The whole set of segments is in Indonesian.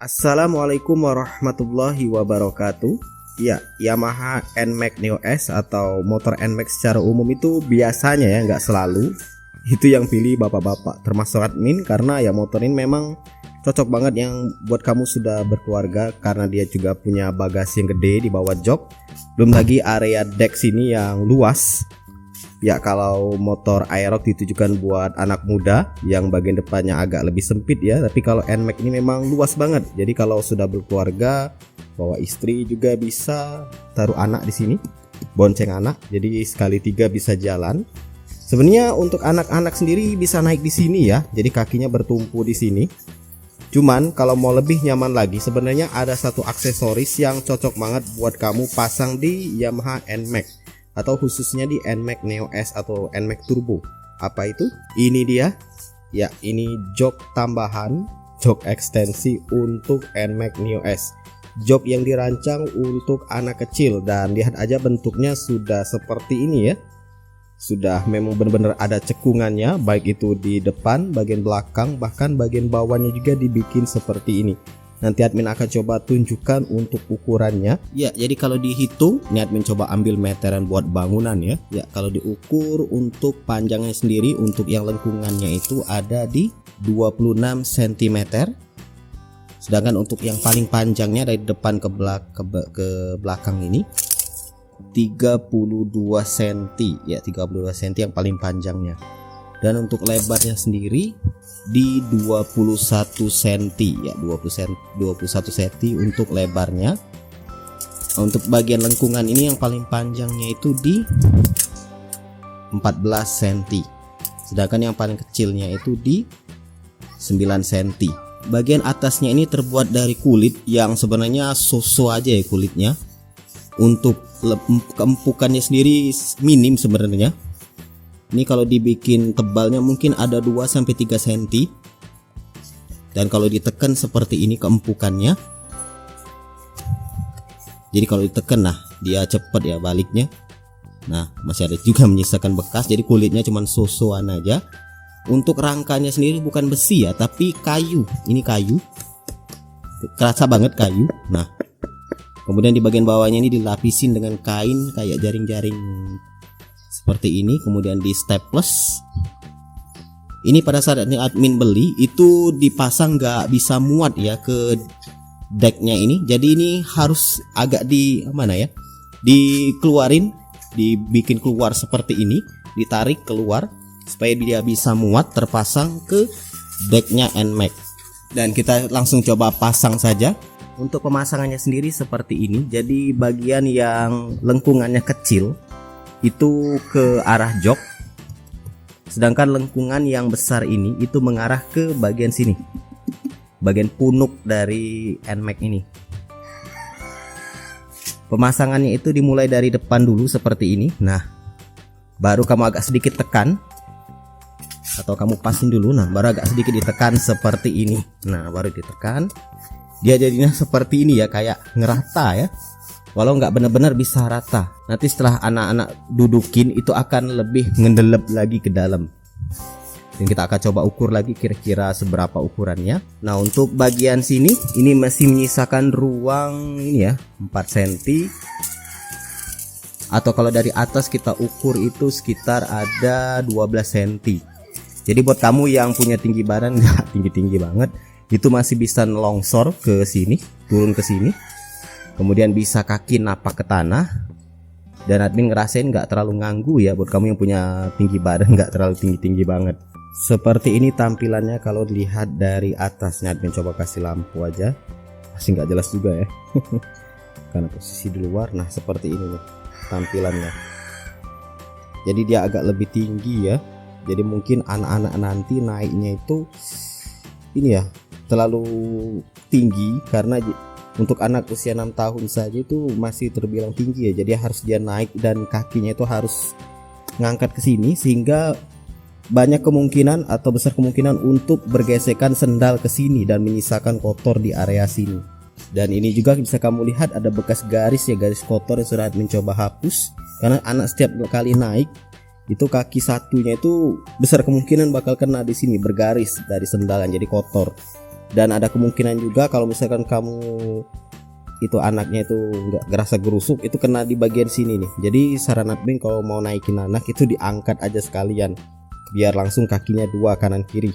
Assalamualaikum warahmatullahi wabarakatuh. Ya, Yamaha NMAX Neo S atau motor NMAX secara umum itu biasanya ya, nggak selalu itu yang pilih bapak-bapak, termasuk admin, karena ya motor ini memang cocok banget yang buat kamu sudah berkeluarga, karena dia juga punya bagasi yang gede di bawah jok, belum lagi area deck sini yang luas. Ya, kalau motor Aerox ditujukan buat anak muda yang bagian depannya agak lebih sempit ya, tapi kalau NMAX ini memang luas banget. Jadi kalau sudah berkeluarga, bawa istri juga bisa, taruh anak di sini, bonceng anak, jadi sekali tiga bisa jalan. Sebenarnya untuk anak-anak sendiri bisa naik di sini ya, jadi kakinya bertumpu di sini. Cuman kalau mau lebih nyaman lagi, sebenarnya ada satu aksesoris yang cocok banget buat kamu pasang di Yamaha NMAX, atau khususnya di NMAX Neo S atau NMAX Turbo. Apa itu? Ini dia. Ya, ini jok tambahan, jok ekstensi untuk NMAX Neo S. Jok yang dirancang untuk anak kecil, dan lihat aja bentuknya sudah seperti ini ya. Sudah memang benar-benar ada cekungannya, baik itu di depan, bagian belakang, bahkan bagian bawahnya juga dibikin seperti ini. Nanti admin akan coba tunjukkan untuk ukurannya. Ya, jadi kalau dihitung, ini admin coba ambil meteran buat bangunan ya. Ya, kalau diukur untuk panjangnya sendiri, untuk yang lengkungannya itu ada di 26 cm. Sedangkan untuk yang paling panjangnya dari depan ke belakang ini 32 cm. Ya, 32 cm yang paling panjangnya. Dan untuk lebarnya sendiri di 21 cm ya, 21 cm untuk lebarnya. Untuk bagian lengkungan ini yang paling panjangnya itu di 14 cm, sedangkan yang paling kecilnya itu di 9 cm. Bagian atasnya ini terbuat dari kulit yang sebenarnya so-so aja ya kulitnya. Untuk keempukannya sendiri minim sebenarnya. Ini kalau dibikin tebalnya mungkin ada 2-3 cm. Dan kalau ditekan seperti ini keempukannya. Jadi kalau ditekan, nah dia cepat ya baliknya. Nah, masih ada juga menyisakan bekas. Jadi kulitnya cuman so-soan aja. Untuk rangkanya sendiri bukan besi ya, tapi kayu. Ini kayu. Kerasa banget kayu. Nah, kemudian di bagian bawahnya ini dilapisin dengan kain kayak jaring-jaring seperti ini, kemudian di staples. Ini pada saat admin beli itu dipasang nggak bisa muat ya ke decknya ini, jadi ini harus agak dikeluarin, dibikin keluar seperti ini, ditarik keluar supaya dia bisa muat terpasang ke decknya NMAX. Dan kita langsung coba pasang saja. Untuk pemasangannya sendiri seperti ini, jadi bagian yang lengkungannya kecil itu ke arah jok, sedangkan lengkungan yang besar ini itu mengarah ke bagian sini, bagian punuk dari NMAX ini. Pemasangannya itu dimulai dari depan dulu seperti ini. Nah, baru kamu agak sedikit tekan, atau kamu pasin dulu. Nah, baru agak sedikit ditekan seperti ini. Nah, baru ditekan, dia jadinya seperti ini ya, kayak ngerata ya. Walau nggak benar-benar bisa rata, nanti setelah anak-anak dudukin itu akan lebih ngendelep lagi ke dalam. Dan kita akan coba ukur lagi kira-kira seberapa ukurannya. Nah, untuk bagian sini ini masih menyisakan ruang ini ya, 4 cm. Atau kalau dari atas kita ukur itu sekitar ada 12 cm. Jadi buat kamu yang punya tinggi badan nggak tinggi-tinggi banget, itu masih bisa nelongsor ke sini, turun ke sini. Kemudian bisa kaki napak ke tanah. Dan admin ngerasain nggak terlalu nganggu ya buat kamu yang punya tinggi badan, nggak terlalu tinggi-tinggi banget. Seperti ini tampilannya kalau dilihat dari atasnya. Admin coba kasih lampu aja, masih nggak jelas juga ya karena posisi di luar. Nah, seperti ini nih tampilannya. Jadi dia agak lebih tinggi ya. Jadi mungkin anak-anak nanti naiknya itu ini ya, terlalu tinggi, karena untuk anak usia 6 tahun saja itu masih terbilang tinggi ya. Jadi harus dia naik dan kakinya itu harus ngangkat ke sini, sehingga banyak kemungkinan atau besar kemungkinan untuk bergesekan sendal ke sini dan menyisakan kotor di area sini. Dan ini juga bisa kamu lihat ada bekas garis ya, garis kotor yang sudah mencoba hapus, karena anak setiap kali naik itu kaki satunya itu besar kemungkinan bakal kena di sini, bergaris dari sendalan, jadi kotor. Dan ada kemungkinan juga kalau misalkan kamu itu anaknya itu nggak gerasa gerusuk, itu kena di bagian sini nih. Jadi saran admin kalau mau naikin anak itu diangkat aja sekalian, biar langsung kakinya dua kanan kiri.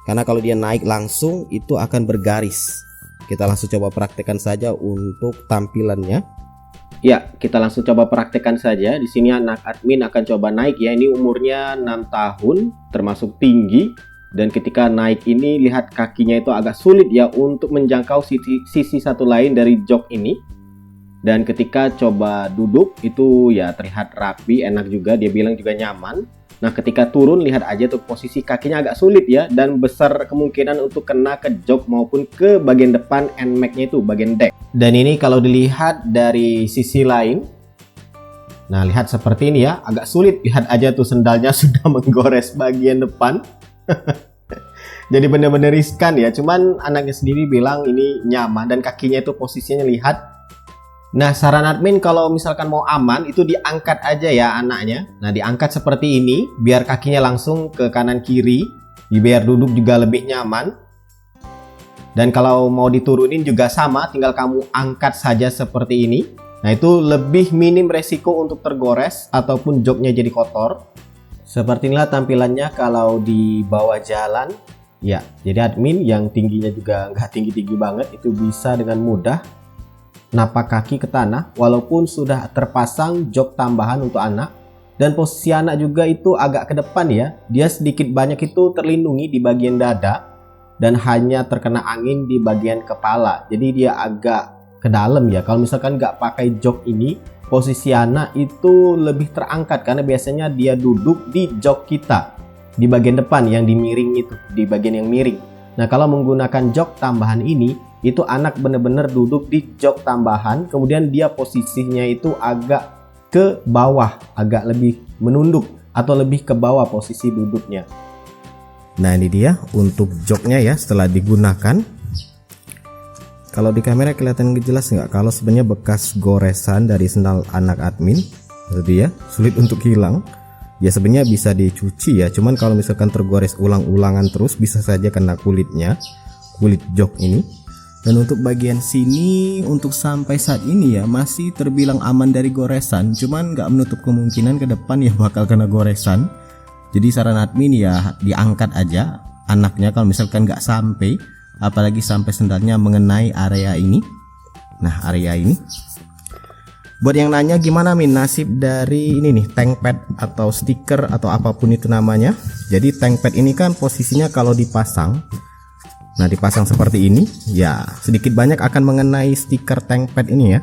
Karena kalau dia naik langsung itu akan bergaris. Kita langsung coba praktekkan saja untuk tampilannya. Ya, kita langsung coba praktekkan saja. Di sini anak admin akan coba naik ya. Ini umurnya 6 tahun, termasuk tinggi. Dan ketika naik ini lihat kakinya itu agak sulit ya untuk menjangkau sisi satu lain dari jok ini. Dan ketika coba duduk itu ya terlihat rapi, enak juga, dia bilang juga nyaman. Nah ketika turun lihat aja tuh posisi kakinya agak sulit ya, dan besar kemungkinan untuk kena ke jok maupun ke bagian depan NMAX-nya itu, bagian deck. Dan ini kalau dilihat dari sisi lain, nah lihat seperti ini ya, agak sulit, lihat aja tuh sendalnya sudah menggores bagian depan. Jadi benar-benar riskan ya, cuman anaknya sendiri bilang ini nyaman dan kakinya itu posisinya lihat. Nah saran admin kalau misalkan mau aman itu diangkat aja ya anaknya. Nah diangkat seperti ini biar kakinya langsung ke kanan kiri, biar duduk juga lebih nyaman. Dan kalau mau diturunin juga sama, tinggal kamu angkat saja seperti ini. Nah itu lebih minim resiko untuk tergores ataupun joknya jadi kotor. Seperti inilah tampilannya kalau di bawah jalan. Ya jadi admin yang tingginya juga nggak tinggi-tinggi banget itu bisa dengan mudah napak kaki ke tanah walaupun sudah terpasang jok tambahan untuk anak. Dan posisi anak juga itu agak ke depan ya, dia sedikit banyak itu terlindungi di bagian dada dan hanya terkena angin di bagian kepala, jadi dia agak ke dalam ya. Kalau misalkan nggak pakai jok ini, posisi anak itu lebih terangkat karena biasanya dia duduk di jok kita di bagian depan yang di miring itu, di bagian yang miring. Nah kalau menggunakan jok tambahan ini, itu anak benar-benar duduk di jok tambahan, kemudian dia posisinya itu agak ke bawah, agak lebih menunduk atau lebih ke bawah posisi duduknya. Nah ini dia untuk joknya ya setelah digunakan. Kalau di kamera kelihatan jelas nggak kalau sebenarnya bekas goresan dari sendal anak admin, jadi ya sulit untuk hilang. Ya sebenarnya bisa dicuci ya, cuman kalau misalkan tergores ulang-ulangan terus bisa saja kena kulitnya, kulit jok ini. Dan untuk bagian sini untuk sampai saat ini ya masih terbilang aman dari goresan, cuman nggak menutup kemungkinan ke depan ya bakal kena goresan. Jadi saran admin ya diangkat aja anaknya kalau misalkan nggak sampai, apalagi sampai sendalnya mengenai area ini. Nah area ini. Buat yang nanya gimana Min nasib dari ini nih tank pad atau stiker atau apapun itu namanya. Jadi tank pad ini kan posisinya kalau dipasang, nah dipasang seperti ini ya sedikit banyak akan mengenai stiker tank pad ini ya.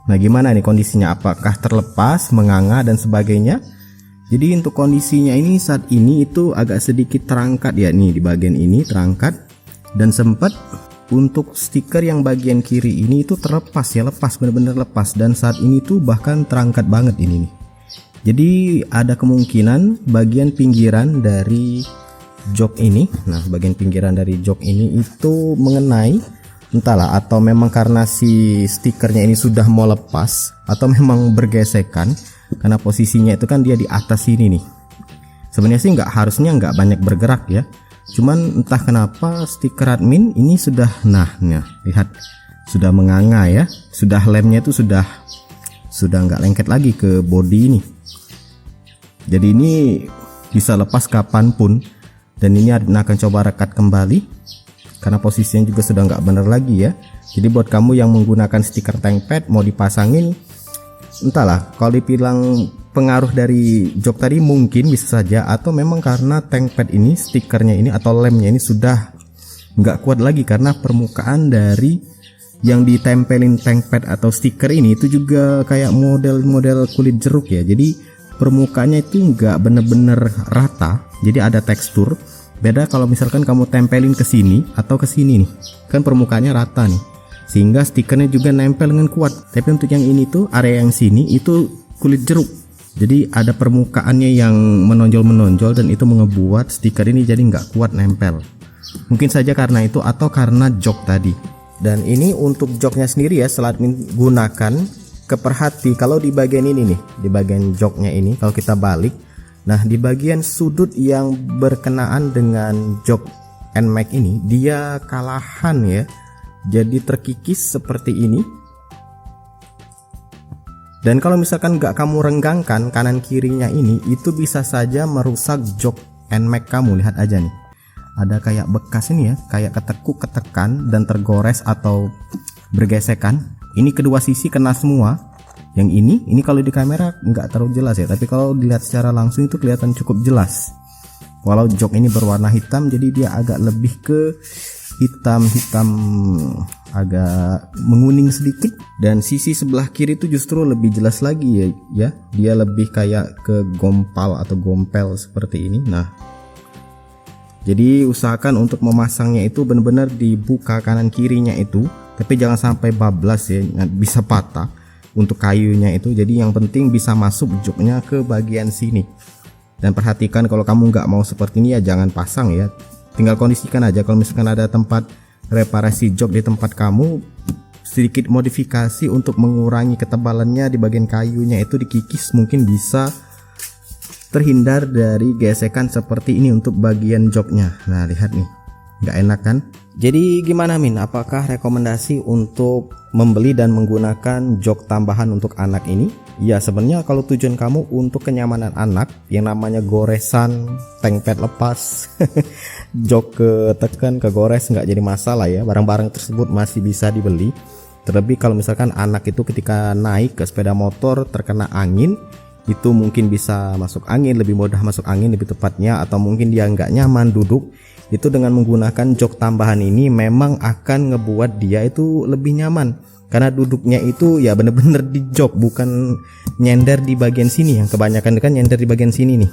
Nah gimana nih kondisinya, apakah terlepas, menganga dan sebagainya. Jadi untuk kondisinya ini saat ini itu agak sedikit terangkat ya, nih di bagian ini terangkat. Dan sempat untuk stiker yang bagian kiri ini itu terlepas ya, lepas, benar-benar lepas. Dan saat ini tuh bahkan terangkat banget ini nih. Jadi ada kemungkinan bagian pinggiran dari jok ini, nah bagian pinggiran dari jok ini itu mengenai, entahlah atau memang karena si stikernya ini sudah mau lepas atau memang bergesekan karena posisinya itu kan dia di atas sini nih. Sebenarnya sih harusnya nggak banyak bergerak ya, cuman entah kenapa stiker admin ini sudah lihat sudah menganga ya, sudah lemnya itu sudah nggak lengket lagi ke body ini. Jadi ini bisa lepas kapanpun. Dan ini admin akan coba rekat kembali karena posisinya juga sudah nggak benar lagi ya. Jadi buat kamu yang menggunakan stiker tank pad mau dipasangin, entahlah kalau dibilang pengaruh dari jok tadi mungkin bisa saja, atau memang karena tank pad ini stikernya ini atau lemnya ini sudah nggak kuat lagi karena permukaan dari yang ditempelin tank pad atau stiker ini itu juga kayak model kulit jeruk ya. Jadi permukaannya itu nggak bener-bener rata, jadi ada tekstur. Beda kalau misalkan kamu tempelin ke sini atau ke sini nih, kan permukaannya rata nih, sehingga stikernya juga nempel dengan kuat. Tapi untuk yang ini tuh area yang sini itu kulit jeruk, jadi ada permukaannya yang menonjol dan itu mengebuat stiker ini jadi nggak kuat nempel. Mungkin saja karena itu atau karena jok tadi. Dan ini untuk joknya sendiri ya, setelah gunakan keperhati kalau di bagian ini nih, di bagian joknya ini kalau kita balik, nah di bagian sudut yang berkenaan dengan jok NMAX ini dia kalahan ya, jadi terkikis seperti ini. Dan kalau misalkan nggak kamu renggangkan kanan kirinya ini, itu bisa saja merusak jok NMAX kamu. Lihat aja nih, ada kayak bekas ini ya, kayak ketekuk, ketekan dan tergores atau bergesekan. Ini kedua sisi kena semua. Yang ini kalau di kamera nggak terlalu jelas ya, tapi kalau dilihat secara langsung itu kelihatan cukup jelas. Walau jok ini berwarna hitam, jadi dia agak lebih ke hitam-hitam, agak menguning sedikit. Dan sisi sebelah kiri itu justru lebih jelas lagi ya, dia lebih kayak ke gompal atau gompel seperti ini. Nah, jadi usahakan untuk memasangnya itu benar-benar dibuka kanan kirinya itu, tapi jangan sampai bablas ya, bisa patah untuk kayunya itu. Jadi yang penting bisa masuk joknya ke bagian sini. Dan perhatikan kalau kamu nggak mau seperti ini ya jangan pasang ya, tinggal kondisikan aja. Kalau misalkan ada tempat reparasi jok di tempat kamu, sedikit modifikasi untuk mengurangi ketebalannya di bagian kayunya itu dikikis, mungkin bisa terhindar dari gesekan seperti ini untuk bagian joknya. Nah lihat nih, nggak enak kan? Jadi gimana Min, apakah rekomendasi untuk membeli dan menggunakan jok tambahan untuk anak ini? Ya sebenarnya kalau tujuan kamu untuk kenyamanan anak, yang namanya goresan, tank pad lepas, jok ketekan, kegores nggak jadi masalah ya. Barang-barang tersebut masih bisa dibeli. Terlebih kalau misalkan anak itu ketika naik ke sepeda motor terkena angin, itu mungkin bisa masuk angin, lebih mudah masuk angin lebih tepatnya, atau mungkin dia nggak nyaman duduk. Itu dengan menggunakan jok tambahan ini memang akan ngebuat dia itu lebih nyaman, karena duduknya itu ya bener-bener di jok, bukan nyender di bagian sini. Yang kebanyakan kan nyender di bagian sini nih.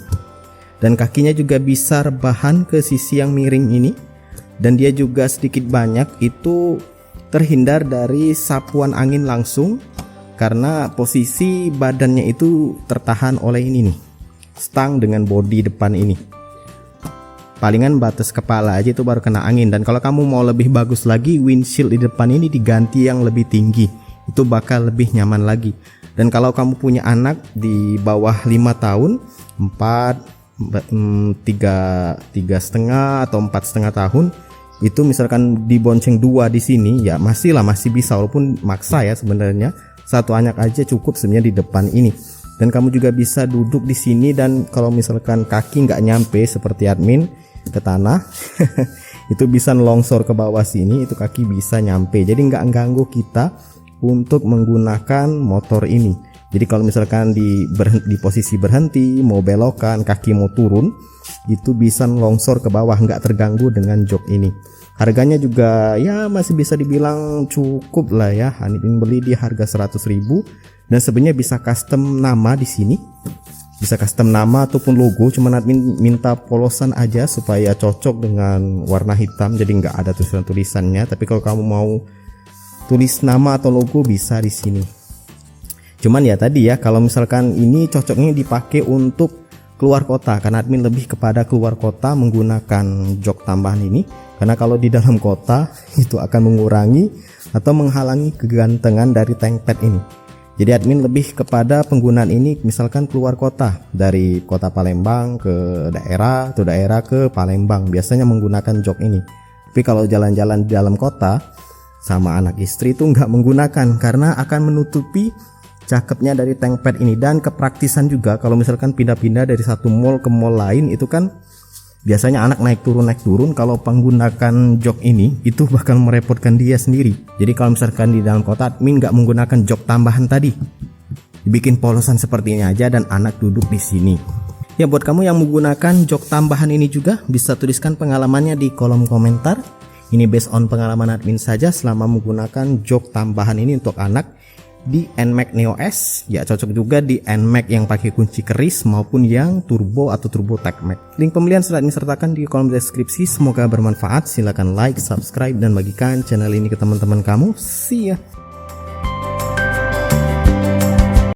Dan kakinya juga bisa rebahan ke sisi yang miring ini, dan dia juga sedikit banyak itu terhindar dari sapuan angin langsung, karena posisi badannya itu tertahan oleh ini nih, stang dengan bodi depan ini. Palingan batas kepala aja itu baru kena angin. Dan kalau kamu mau lebih bagus lagi, windshield di depan ini diganti yang lebih tinggi, itu bakal lebih nyaman lagi. Dan kalau kamu punya anak di bawah 5 tahun, 3,5 atau 4,5 tahun, itu misalkan dibonceng 2 di sini ya masih bisa, walaupun maksa ya sebenarnya. Satu anak aja cukup sebenarnya di depan ini. Dan kamu juga bisa duduk di sini, dan kalau misalkan kaki nggak nyampe seperti admin ke tanah itu bisa nelongsor ke bawah sini, itu kaki bisa nyampe, jadi nggak ganggu kita untuk menggunakan motor ini. Jadi kalau misalkan di posisi berhenti, mau belokan, kaki mau turun, itu bisa nelongsor ke bawah, nggak terganggu dengan jok ini. Harganya juga ya masih bisa dibilang cukup lah ya. Admin beli di harga 100.000, dan sebenarnya bisa custom nama di sini. Bisa custom nama ataupun logo, cuman admin minta polosan aja supaya cocok dengan warna hitam, jadi nggak ada tulisannya. Tapi kalau kamu mau tulis nama atau logo bisa di sini. Cuman ya tadi ya, kalau misalkan ini cocoknya dipakai untuk keluar kota, karena admin lebih kepada keluar kota menggunakan jok tambahan ini. Karena kalau di dalam kota itu akan mengurangi atau menghalangi kegantengan dari tank pad ini. Jadi admin lebih kepada penggunaan ini misalkan keluar kota, dari kota Palembang ke daerah atau daerah ke Palembang, biasanya menggunakan jok ini. Tapi kalau jalan-jalan di dalam kota sama anak istri itu nggak menggunakan, karena akan menutupi cakepnya dari tank pad ini. Dan kepraktisan juga kalau misalkan pindah-pindah dari satu mall ke mall lain, itu kan biasanya anak naik turun, kalau menggunakan jok ini itu bakal merepotkan dia sendiri. Jadi kalau misalkan di dalam kota admin nggak menggunakan jok tambahan tadi, dibikin polosan seperti ini aja dan anak duduk di sini. Ya buat kamu yang menggunakan jok tambahan ini juga bisa tuliskan pengalamannya di kolom komentar. Ini based on pengalaman admin saja selama menggunakan jok tambahan ini untuk anak di NMAX Neo S. Ya cocok juga di NMAX yang pakai kunci keris maupun yang turbo atau turbo TechMax. Link pembelian sudah admin sertakan di kolom deskripsi. Semoga bermanfaat. Silahkan like, subscribe, dan bagikan channel ini ke teman-teman kamu. See ya.